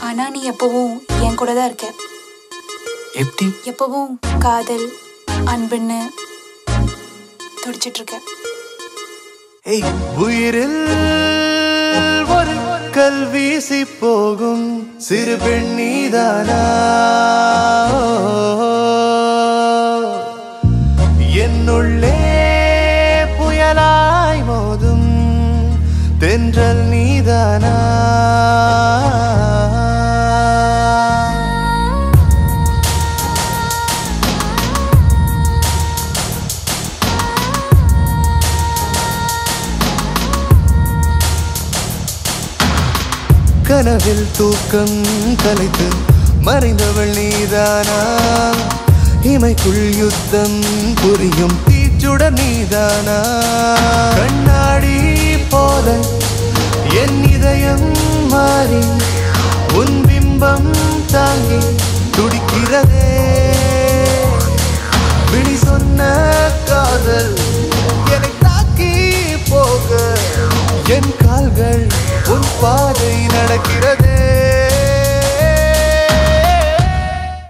ஆனா நீ எப்பவும் என் கூட தான் இருக்க. எப்படி? எப்பவும் காதல் அன்புன்னு துடிச்சிட்டு இருக்க. உயிரில் ஒரு கல் வீசி போகும் சிறு பெண் நீதானா, என்னுள்ளே புயலாய் மோதும் தென்றல் நீதானா. கனவில் தூக்கம் கலைத்து மறைந்தவள் நீதானா, இமைக்குள் யுத்தம் புரியும் தீச்சுடர் நீதானா. கண்ணாடி போல என் இதயம் மாறி உன் பிம்பம் தாங்கி துடிக்கிறதே. விழி சொன்ன காதல் என்னை தாக்கி போக என் கால்கள் உன் பாதை நடக்கிறது.